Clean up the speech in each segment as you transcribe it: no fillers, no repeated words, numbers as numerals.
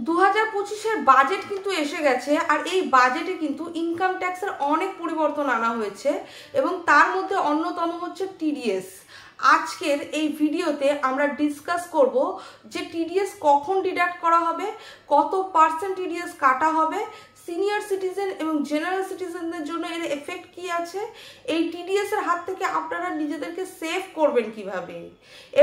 2025-এর budget কিন্তু এসে গেছে আর এই বাজেটে কিন্তু ইনকাম ট্যাক্সের অনেক পরিবর্তন আনা হয়েছে এবং তার মধ্যে অন্যতম হচ্ছে টিডিএস। আজকের এই ভিডিওতে আমরা ডিসকাস করব যে টিডিএস কখন ডিডাক্ট করা হবে, কত পার্সেন্ট টিডিএস কাটা হবে, সিনিয়র সিটিজেন এবং জেনারেল সিটিজেনদের জন্য এর এফেক্ট কি আছে, এই টিডিএস এর হাত থেকে আপনারা নিজেদেরকে সেভ করবেন কিভাবে,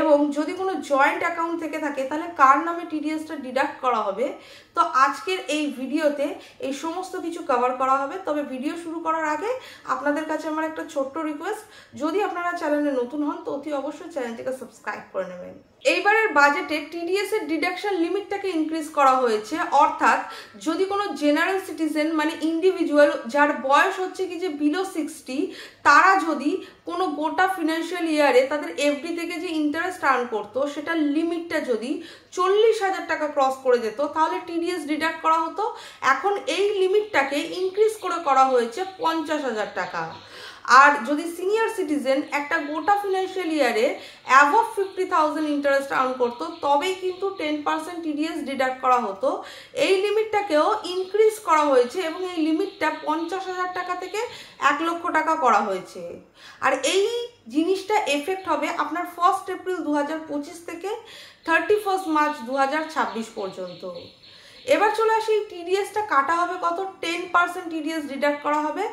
এবং যদি কোনো জয়েন্ট অ্যাকাউন্ট থেকে থাকে তাহলে কার নামে টিডিএসটা ডিডাক্ট করা হবে। তো আজকের এই ভিডিওতে এই সমস্ত কিছু কভার করা হবে। তবে ভিডিও শুরু করার আগে আপনাদের কাছে আমার একটা ছোট্ট রিকোয়েস্ট, যদি আপনারা চ্যানেলে নতুন হন তো অতি অবশ্যই চ্যানেলটিকে সাবস্ক্রাইব করে নেবেন। এইবারের বাজেটে টিডিএস এর ডিডাকশন লিমিটটাকে ইনক্রিজ করা হয়েছে, অর্থাৎ যদি কোনো জেনারেল সিটিজেন মানে ইন্ডিভিজুয়াল যার বয়স হচ্ছে কি যে বিলো 60, তারা যদি কোনো গোটা ফিনান্সিয়াল ইয়ারে তাদের এফডি থেকে যে ইন্টারেস্ট আর্ন করতো সেটার লিমিটটা যদি 40,000 টাকা ক্রস করে যেত তাহলে টিডিএস ডিডাক্ট করা হতো। এখন এই লিমিটটাকে ইনক্রিজ করে করা হয়েছে 50,000 টাকা। আর যদি সিনিয়র সিটিজেন একটা গোটা ফিনান্সিয়াল ইয়ারে অ্যাবভ 50,000 ইন্টারেস্ট আর্ন করতো তবেই কিন্তু 10% টিডিএস ডিডাক্ট করা হতো। এই লিমিটটাকেও ইনক্রিজ করা হয়েছে এবং এই লিমিটটা 50,000 টাকা থেকে 1 লক্ষ টাকা করা হয়েছে। আর এই জিনিসটা এফেক্ট হবে আপনার 1 এপ্রিল 2025 থেকে 31 মার্চ 2026 পর্যন্ত। এবার চলে আসি টিডিএসটা কাটা হবে কত। 10% টিডিএস ডিডাক্ট করা হবে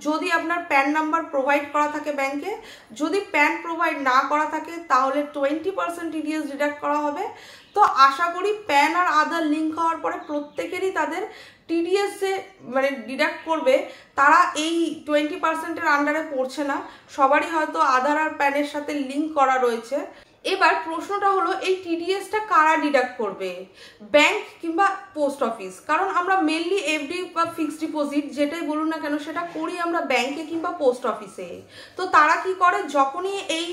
যদি আপনার প্যান নাম্বার প্রোভাইড করা থাকে ব্যাংকে। যদি প্যান প্রোভাইড না করা থাকে তাহলে 20% টিডিএস ডিডাক্ট করা হবে। তো আশা করি প্যান আর আধার লিঙ্ক হওয়ার পরে প্রত্যেকেরই তাদের টিডিএস যে মানে ডিডাক্ট করবে তারা এই 20%-এর আন্ডারে পড়ছে না, সবারই হয়তো আধার আর প্যানের সাথে লিঙ্ক করা রয়েছে। এবার প্রশ্নটা হলো এই টিডিএসটা কারা ডিডাক্ট করবে, ব্যাংক কিংবা পোস্ট অফিস? কারণ আমরা মেনলি এফডি বা ফিক্সড ডিপোজিট যেটাই বলুন না কেন সেটা করি আমরা ব্যাংকে কিংবা পোস্ট অফিসে। তো তারা কি করে, যখনই এই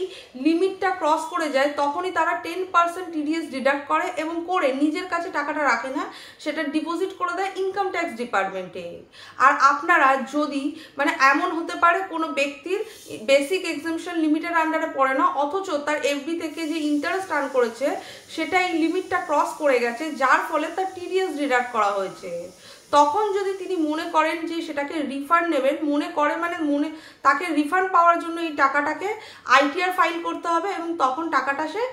লিমিটটা ক্রস করে যায় তখনই তারা 10% টিডিএস ডিডাক্ট করে এবং করে নিজের কাছে টাকাটা রাখে না, সেটা ডিপোজিট করে দেয় ইনকাম ট্যাক্স ডিপার্টমেন্টে। আর আপনারা যদি মানে এমন হতে পারে কোনো ব্যক্তির বেসিক এক্সামশন লিমিটের আন্ডারে পড়ে না, অথচ তার এফডি থেকে যে ইন্টারেস্ট আর্ন করেছে সেটা এই লিমিটটা ক্রস করে গেছে, যার ফলে তার টিডিএস ডিডাক্ট করা হয়েছে। তখন যদি তিনি মনে করেন যে সেটাকে রিফান্ড নেবেন, মনে তাকে রিফান্ড পাওয়ার জন্য এই টাকাটাকে আইটিআর ফাইল করতে হবে এবং তখন টাকাটা সে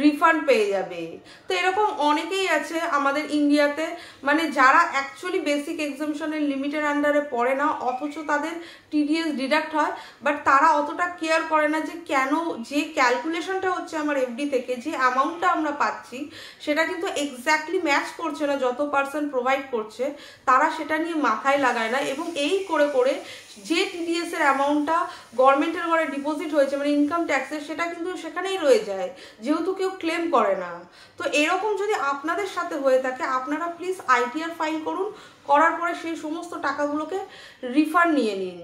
রিফান্ড পেয়ে যাবে। তো এরকম অনেকেই আছে আমাদের ইন্ডিয়াতে, মানে যারা অ্যাকচুয়ালি বেসিক এক্সামশনের লিমিটের আন্ডারে পড়ে না অথচ তাদের টিডিএস ডিডাক্ট হয়, বাট তারা অতটা কেয়ার করে না যে কেন যে ক্যালকুলেশনটা হচ্ছে আমার এফডি থেকে যে অ্যামাউন্টটা আমরা পাচ্ছি সেটা কিন্তু এক্স্যাক্টলি ম্যাচ করছে না যত পার্সেন্ট প্রোভাইড করছে, তারা সেটা নিয়ে মাথায় লাগায় না এবং এই করে করে যে টিডিএস এর অ্যামাউন্টটা গভর্নমেন্টের ঘরে ডিপোজিট হয়েছে মানে ইনকাম ট্যাক্সের, সেটা কিন্তু সেখানেই রয়ে যায় যেহেতু কেউ ক্লেম করে না। তো এরকম যদি আপনাদের সাথে হয়ে থাকে আপনারা প্লিজ আইটিআর ফাইল করুন, করার পরে সেই সমস্ত টাকাগুলোকে রিফান্ড নিয়ে নিন।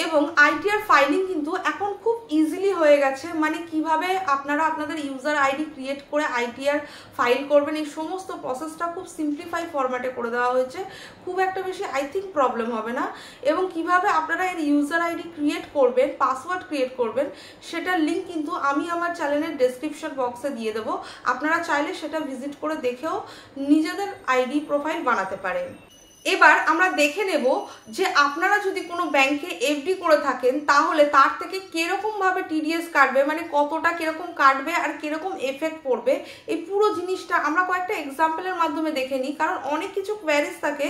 এবং আইটিআর ফাইলিং কিন্তু এখন খুব ইজিলি হয়ে গেছে, মানে কিভাবে আপনারা আপনাদের ইউজার আইডি ক্রিয়েট করে আইটিআর ফাইল করবেন এই সমস্ত প্রসেসটা খুব সিম্পলিফাই ফরম্যাটে করে দেওয়া হয়েছে, খুব একটা বেশি আই থিঙ্ক প্রবলেম হবে না। এবং কিভাবে আপনারা এর ইউজার আইডি ক্রিয়েট করবেন, পাসওয়ার্ড ক্রিয়েট করবেন সেটার লিঙ্ক কিন্তু আমি আমার চ্যানেলের ডেসক্রিপশন বক্সে দিয়ে দেবো, আপনারা চাইলে সেটা ভিজিট করে দেখেও নিজেদের আইডি প্রোফাইল বানাতে পারেন। এবার আমরা দেখে নেব যে আপনারা যদি কোনো ব্যাংকে এফডি করে থাকেন তাহলে তার থেকে কিরকমভাবে টিডিএস কাটবে, মানে কতটা কিরকম কাটবে আর কিরকম এফেক্ট পড়বে, এই পুরো জিনিসটা আমরা কয়েকটা এক্সাম্পলের মাধ্যমে দেখে নিই। কারণ অনেক কিছু কোয়ারিজ থাকে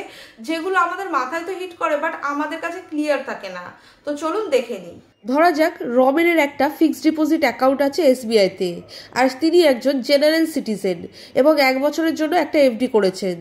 যেগুলো আমাদের মাথায় তো হিট করে বাট আমাদের কাছে ক্লিয়ার থাকে না। তো চলুন দেখে নিই। ধরা যাক রবিনের একটা ফিক্সড ডিপোজিট অ্যাকাউন্ট আছে এসবিআইতে, আর তিনি একজন জেনারেল সিটিজেন এবং 1 বছরের জন্য একটা এফডি করেছেন।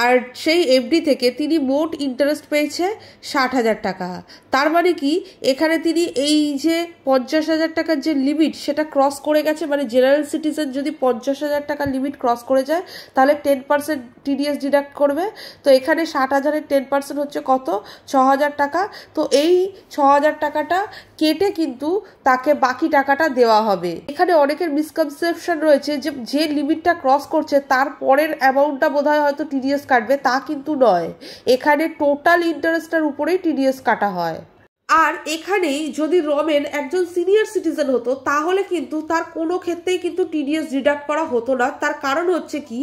আর সেই এফডি থেকে তিনি মোট ইন্টারেস্ট পেয়েছে 60,000 টাকা। তার মানে কি এখানে তিনি এই যে 50,000 টাকার যে লিমিট সেটা ক্রস করে গেছে, মানে জেনারেল সিটিজেন যদি 50,000 টাকার লিমিট ক্রস করে যায় তাহলে 10% টিডিএস ডিডাক্ট করবে। তো এখানে 60,000-এর 10% হচ্ছে কত, 6,000 টাকা। তো এই 6,000 টাকাটা কেটে কিন্তু তাকে বাকি টাকাটা দেওয়া হবে। এখানে অনেকের মিসকনসেপশন রয়েছে যে যে লিমিটটা ক্রস করছে তার পরের অ্যামাউন্টটা বোধহয় হয়তো টিডিএস কাটবে, তা কিন্তু নয়, এখানে টোটাল ইন্টারেস্টের উপরেই টিডিএস কাটা হয়। আর এখানেই যদি রমেন একজন সিনিয়র সিটিজেন হতো তাহলে কিন্তু তার কোনো ক্ষেত্রেই কিন্তু টিডিএস ডিডাক্ট করা হতো না। তার কারণ হচ্ছে কি,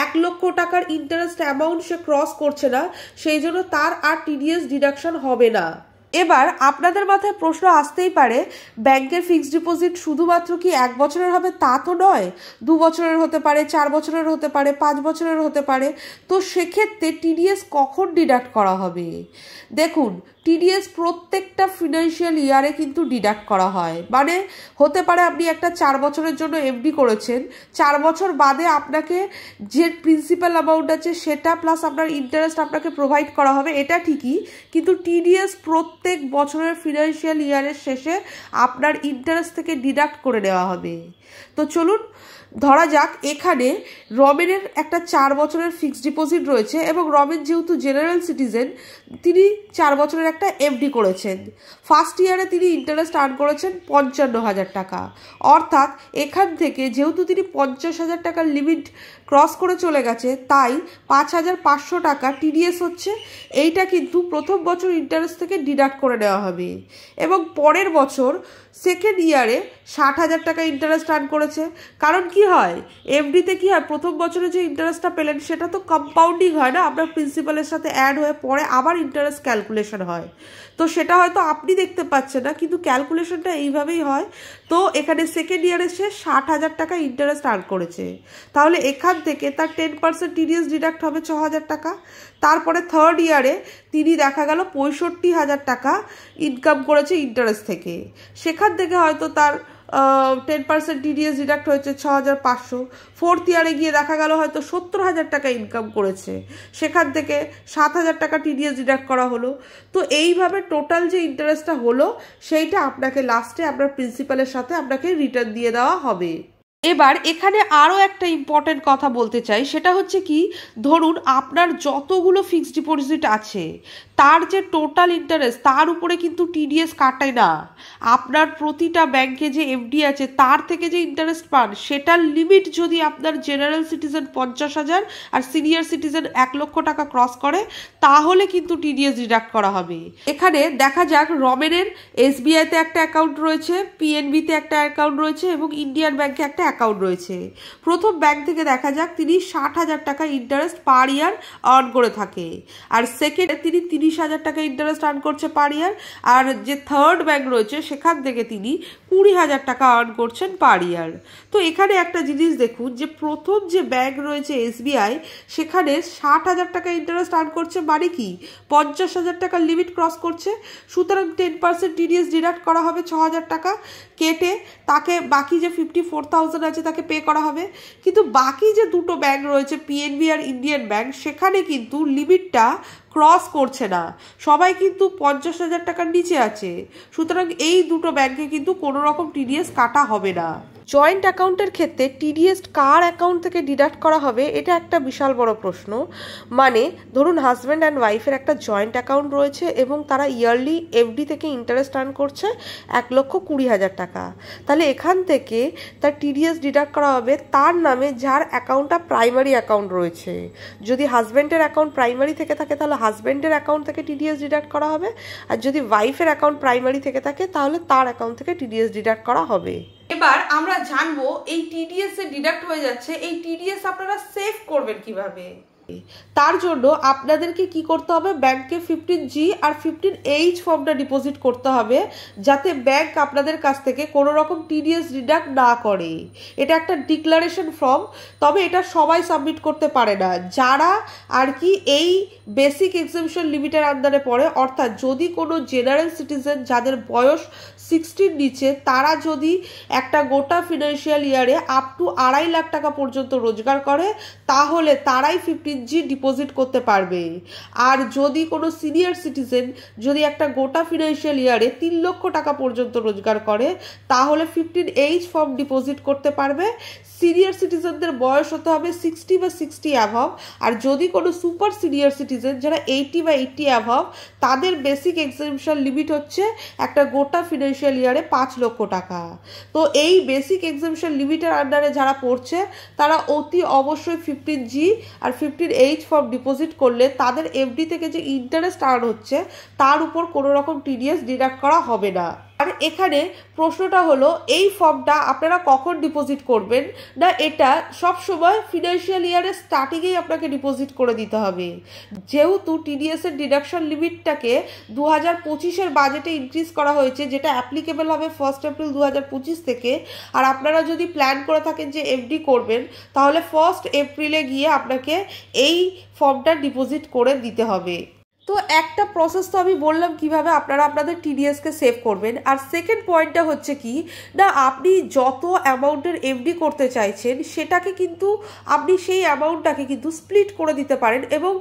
1 লক্ষ টাকার ইন্টারেস্ট অ্যামাউন্ট সে ক্রস করছে না, সেই জন্য তার আর টিডিএস ডিডাকশন হবে না। এবার আপনাদের মাথায় প্রশ্ন আসতেই পারে, ব্যাংকের ফিক্সড ডিপোজিট শুধুমাত্র কি 1 বছরের হবে? তা তো নয়, 2 বছরের হতে পারে, 4 বছরের হতে পারে, 5 বছরের হতে পারে। তো সেক্ষেত্রে টিডিএস কখন ডিডাক্ট করা হবে? দেখুন, টিডিএস প্রত্যেকটা ফিনান্সিয়াল ইয়ারে কিন্তু ডিডাক্ট করা হয়। মানে হতে পারে আপনি একটা 4 বছরের জন্য এফডি করেছেন, 4 বছর বাদে আপনাকে যে প্রিন্সিপাল অ্যামাউন্ট আছে সেটা প্লাস আপনার ইন্টারেস্ট আপনাকে প্রোভাইড করা হবে, এটা ঠিকই, কিন্তু টিডিএস প্রত্যেক বছরের ফিনান্সিয়াল ইয়ারের শেষে আপনার ইন্টারেস্ট থেকে ডিডাক্ট করে নেওয়া হবে। তো চলুন ধরা যাক এখানে রমেনের একটা 4 বছরের ফিক্সড ডিপোজিট রয়েছে এবং রমেন যেহেতু জেনারেল সিটিজেন, তিনি 4 বছরের একটা এফডি করেছেন। ফার্স্ট ইয়ারে তিনি ইন্টারেস্ট আর্ন করেছেন 55,000 টাকা। অর্থাৎ এখান থেকে যেহেতু তিনি 50,000 টাকার লিমিট ক্রস করে চলে গেছে, তাই 5,500 টাকা টিডিএস হচ্ছে। এইটা কিন্তু প্রথম বছর ইন্টারেস্ট থেকে ডিডাক্ট করে নেওয়া হবে এবং পরের বছর সেকেন্ড ইয়ারে 60,000 টাকা ইন্টারেস্ট আর্ন করেছে। কারণ কি হয়, এফডিতে কি হয়, প্রথম বছরে যে ইন্টারেস্টটা পেলেন সেটা তো কম্পাউন্ডিং হয় না, আপনার প্রিন্সিপালের সাথে অ্যাড হয়ে পরে আবার ইন্টারেস্ট ক্যালকুলেশন হয়। তো সেটা হয়তো আপনি দেখতে পাচ্ছেন না, কিন্তু ক্যালকুলেশনটা এইভাবেই হয়। তো এখানে সেকেন্ড ইয়ারে সে 60,000 টাকা ইন্টারেস্ট আর্ন করেছে, তাহলে এখান থেকে তার 10% টিডিএস ডিডাক্ট হবে 6,000 টাকা। তারপরে থার্ড ইয়ারে তিনি দেখা গেল 65,000 টাকা ইনকাম করেছে ইন্টারেস্ট থেকে, সেখান থেকে হয়তো তার 10% টিডিএস ডিডাক্ট হয়েছে 6,500। ফোর্থ ইয়ারে গিয়ে দেখা গেল হয়তো 70,000 টাকা ইনকাম করেছে, সেখান থেকে 7,000 টাকা টিডিএস ডিডাক্ট করা হলো। তো এইভাবে টোটাল যে ইন্টারেস্টটা হলো সেইটা আপনাকে লাস্টে আপনার প্রিন্সিপালের সাথে আপনাকে রিটার্ন দিয়ে দেওয়া হবে। এবার এখানে আরও একটা ইম্পর্টেন্ট কথা বলতে চাই, সেটা হচ্ছে কি, ধরুন আপনার যতগুলো ফিক্সড ডিপোজিট আছে তার যে টোটাল ইন্টারেস্ট তার উপরে কিন্তু টিডিএস কাটায় না। আপনার প্রতিটা ব্যাংকে যে এফডি আছে তার থেকে যে ইন্টারেস্ট পান সেটার লিমিট যদি আপনার জেনারেল সিটিজেন 50,000 আর সিনিয়র সিটিজেন 1 লক্ষ টাকা ক্রস করে তাহলে কিন্তু টিডিএস ডিডাক্ট করা হবে। এখানে দেখা যাক রমেনের এসবিআইতে একটা অ্যাকাউন্ট রয়েছে, পিএনবিতে একটা অ্যাকাউন্ট রয়েছে এবং ইন্ডিয়ান ব্যাংকে একটা অ্যাকাউন্ট রয়েছে। প্রথম ব্যাংক থেকে দেখা যাক তিনি 60,000 টাকা ইন্টারেস্ট পার ইয়ার আর্ন করে থাকে, আর সেকেন্ডে তিনি 30,000 টাকা ইন্টারেস্ট আর্ন করছে পার ইয়ার, আর যে থার্ড ব্যাংক রয়েছে সেখান থেকে তিনি 20,000 টাকা আর্ন করছেন পার ইয়ার। তো এখানে একটা জিনিস দেখুন যে প্রথম যে ব্যাংক রয়েছে এসবিআই, সেখানে 60,000 টাকা ইন্টারেস্ট আর্ন করছে, মানে কি 50,000 টাকার লিমিট ক্রস করছে, সুতরাং 10% টিডিএস ডিডাক্ট করা হবে 6,000 টাকা কেটে, তাকে বাকি যে 54,000 আছে তাকে পে করা হবে। কিন্তু বাকি যে দুটো ব্যাংক রয়েছে পিএনবি আর ইন্ডিয়ান ব্যাংক, সেখানে কিন্তু লিমিটটা ক্রস করছে না, সবাই কিন্তু 50,000 টাকার নিচে আছে, সুতরাং এই দুটো ব্যাংকে কিন্তু কোনো রকম টিডিএস কাটা হবে না। জয়েন্ট অ্যাকাউন্টের ক্ষেত্রে টিডিএস কার অ্যাকাউন্ট থেকে ডিডাক্ট করা হবে এটা একটা বিশাল বড় প্রশ্ন। মানে ধরুন হাজব্যান্ড অ্যান্ড ওয়াইফের একটা জয়েন্ট অ্যাকাউন্ট রয়েছে এবং তারা ইয়ারলি এফডি থেকে ইন্টারেস্ট আর্ন করছে 1,20,000 টাকা, তাহলে এখান থেকে তার টিডিএস ডিডাক্ট করা হবে তার নামে যার অ্যাকাউন্টটা প্রাইমারি অ্যাকাউন্ট রয়েছে। যদি হাজব্যান্ডের অ্যাকাউন্ট প্রাইমারি থেকে থাকে তাহলে হাজব্যান্ডের অ্যাকাউন্ট থেকে টিডিএস ডিডাক্ট করা হবে, আর যদি ওয়াইফের অ্যাকাউন্ট প্রাইমারি থেকে থাকে তাহলে তার অ্যাকাউন্ট থেকে টিডিএস ডিডাক্ট করা হবে। এবার আমরা জানবো এই টিডিএস এ ডিডাক্ট হয়ে যাচ্ছে, এই টিডিএস আপনারা সেভ করবেন কিভাবে। তার জন্য আপনাদেরকে কি করতে হবে, ব্যাংকে 15G আর 15H ফর্মটা ডিপোজিট করতে হবে, যাতে ব্যাংক আপনাদের কাছ থেকে কোনো রকম টিডিএস ডিডাক্ট না করে। এটা একটা ডিক্লারেশন ফর্ম, তবে এটা সবাই সাবমিট করতে পারে না, যারা আর কি এই বেসিক এক্সামিশন লিমিটের আন্ডারে পড়ে, অর্থাৎ যদি কোনো জেনারেল সিটিজেন যাদের বয়স 60 নিচে তারা যদি একটা গোটা ফিনান্সিয়াল ইয়ারে আপ টু 2.5 লাখ টাকা পর্যন্ত রোজগার করে তাহলে তারাই 15G ডিপোজিট করতে পারবে। আর যদি কোনো সিনিয়র সিটিজেন যদি একটা গোটা ফিনান্সিয়াল ইয়ারে 3 লক্ষ টাকা পর্যন্ত রোজগার করে তাহলে 15H ফর্ম ডিপোজিট করতে পারবে। সিনিয়র সিটিজেনদের বয়স হতে হবে 60 বা 60 অ্যাভাব, আর যদি কোনো সুপার সিনিয়র সিটিজেন যারা 80 বা 80 অ্যাভাব তাদের বেসিক এক্সামিশন লিমিট হচ্ছে একটা গোটা ফিনান্সিয়াল ইয়ারে 5 লক্ষ টাকা। তো এই বেসিক এক্সামিশন লিমিটের আন্ডারে যারা পড়ছে তারা অতি অবশ্যই 15G আর 15 FD ফর্ম ডিপোজিট করলে তাদের FD থেকে যে ইন্টারেস্ট আর্ন হচ্ছে তার উপর কোনো রকম TDS ডিডাক্ট করা হবে না। আর এখানে প্রশ্নটা হলো এই ফর্মটা আপনারা কখন ডিপোজিট করবেন না, এটা সব সময় ফিনান্সিয়াল ইয়ারের স্টার্টিংয়েই আপনাকে ডিপোজিট করে দিতে হবে। যেহেতু TDS এর ডিডাকশন লিমিটটাকে 2025-এর বাজেটে ইনক্রিজ করা হয়েছে, যেটা অ্যাপ্লিকেবল হবে 1 এপ্রিল 2025 থেকে। আর আপনারা যদি প্ল্যান করে থাকেন যে FD করবেন, তাহলে 1 এপ্রিলে গিয়ে আপনাকে এই ফর্মটা ডিপোজিট করে দিতে হবে। তো একটা প্রসেস তো আমি বললাম কিভাবে আপনারা আপনাদের TDSকে সেভ করবেন। আর সেকেন্ড পয়েন্টটা হচ্ছে কি না, আপনি যত অ্যামাউন্টের FD করতে চাইছেন সেটাকে কিন্তু আপনি সেই অ্যামাউন্টটাকে কিন্তু স্প্লিট করে দিতে পারেন এবং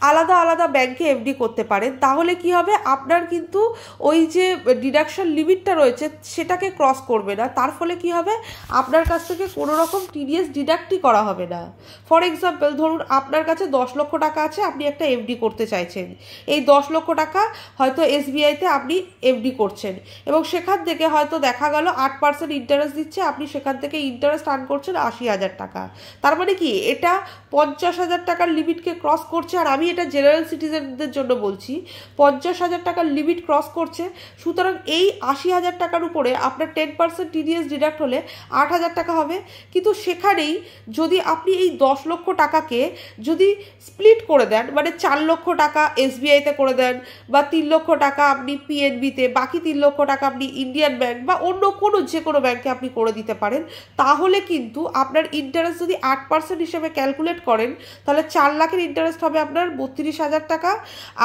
আলাদা আলাদা ব্যাংকে FD করতে পারেন। তাহলে কি হবে, আপনার কিন্তু ওই যে ডিডাকশন লিমিটটা রয়েছে সেটাকে ক্রস করবে না। তার ফলে কি হবে, আপনার কাছ থেকে কোনো রকম TDS ডিডাক্টই করা হবে না। ফর এক্সাম্পল, ধরুন আপনার কাছে 10 লক্ষ টাকা আছে, আপনি একটা FD করতে চাইছেন। এই 10 লক্ষ টাকা হয়তো SBI-তে আপনি FD করছেন এবং সেখান থেকে হয়তো দেখা গেল 8% ইন্টারেস্ট দিচ্ছে, আপনি সেখান থেকে ইন্টারেস্ট আর্ন করছেন 80,000 টাকা। তার মানে কি, এটা 50,000 টাকার লিমিটকে ক্রস করছে। আর আমি এটা জেনারেল সিটিজেনদের জন্য বলছি, 50,000 টাকার লিমিট ক্রস করছে। সুতরাং এই 80,000 টাকার উপরে আপনার 10% TDS ডিডাক্ট হলে 8,000 টাকা হবে। কিন্তু সেখানেই যদি আপনি এই 10 লক্ষ টাকাকে যদি স্প্লিট করে দেন, মানে 4 লক্ষ টাকা SBI-তে করে দেন বা 3 লক্ষ টাকা আপনি PNB-তে, বাকি 3 লক্ষ টাকা আপনি ইন্ডিয়ান ব্যাংক বা অন্য কোনো যে কোনো ব্যাংকে আপনি করে দিতে পারেন, তাহলে কিন্তু আপনার ইন্টারেস্ট যদি 8% হিসেবে ক্যালকুলেট করেন, তাহলে 4 লাখের ইন্টারেস্ট হবে আপনার 32,000 টাকা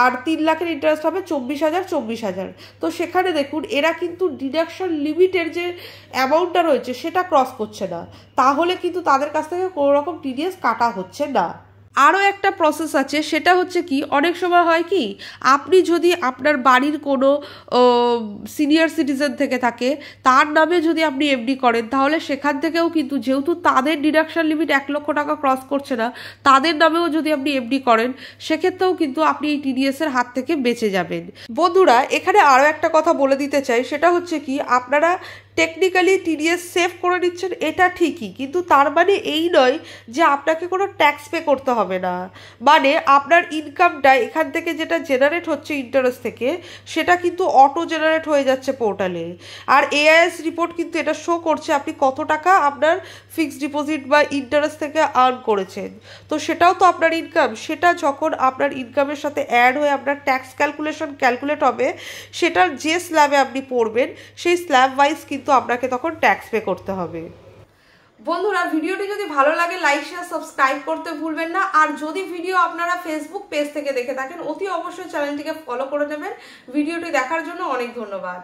আর 3 লাখের ইন্টারেস্ট হবে 24,000। তো সেখানে দেখুন এরা কিন্তু ডিডাকশন লিমিটের যে অ্যামাউন্টটা রয়েছে সেটা ক্রস করছে না, তাহলে কিন্তু তাদের কাছ থেকে কোনো রকম TDS কাটা হচ্ছে না। আরও একটা প্রসেস আছে, সেটা হচ্ছে কি, অনেক সময় হয় কি, আপনি যদি আপনার বাড়ির কোনো সিনিয়র সিটিজেন থেকে থাকে, তার নামে যদি আপনি FD করেন, তাহলে সেখান থেকেও কিন্তু যেহেতু তাদের ডিডাকশন লিমিট 1 লক্ষ টাকা ক্রস করছে না, তাদের নামেও যদি আপনি FD করেন, সেক্ষেত্রেও কিন্তু আপনি এই TDS-এর হাত থেকে বেঁচে যাবেন। বন্ধুরা, এখানে আরও একটা কথা বলে দিতে চাই, সেটা হচ্ছে কি, আপনারা টেকনিক্যালি TDS সেভ করে নিচ্ছেন, এটা ঠিকই, কিন্তু তার মানে এই নয় যে আপনাকে কোনো ট্যাক্স পে করতে হবে না। মানে আপনার ইনকামটা এখান থেকে যেটা জেনারেট হচ্ছে ইন্টারেস্ট থেকে, সেটা কিন্তু অটো জেনারেট হয়ে যাচ্ছে পোর্টালে। আর AIS রিপোর্ট কিন্তু এটা শো করছে আপনি কত টাকা আপনার ফিক্সড ডিপোজিট বা ইন্টারেস্ট থেকে আর্ন করেছেন। তো সেটাও তো আপনার ইনকাম, সেটা যখন আপনার ইনকামের সাথে অ্যাড হয়ে আপনার ট্যাক্স ক্যালকুলেট হবে, সেটার যে স্ল্যাবে আপনি পড়বেন সেই স্ল্যাব ওয়াইজ কিন্তু আপনাকে তখন ট্যাক্স পে করতে হবে। বন্ধুরা, ভিডিওটি যদি ভালো লাগে লাইক শেয়ার সাবস্ক্রাইব করতে ভুলবেন না। আর যদি ভিডিও আপনারা ফেসবুক পেজ থেকে দেখে থাকেন, অতি অবশ্যই চ্যানেলটিকে ফলো করে নেবেন। ভিডিওটি দেখার জন্য অনেক ধন্যবাদ।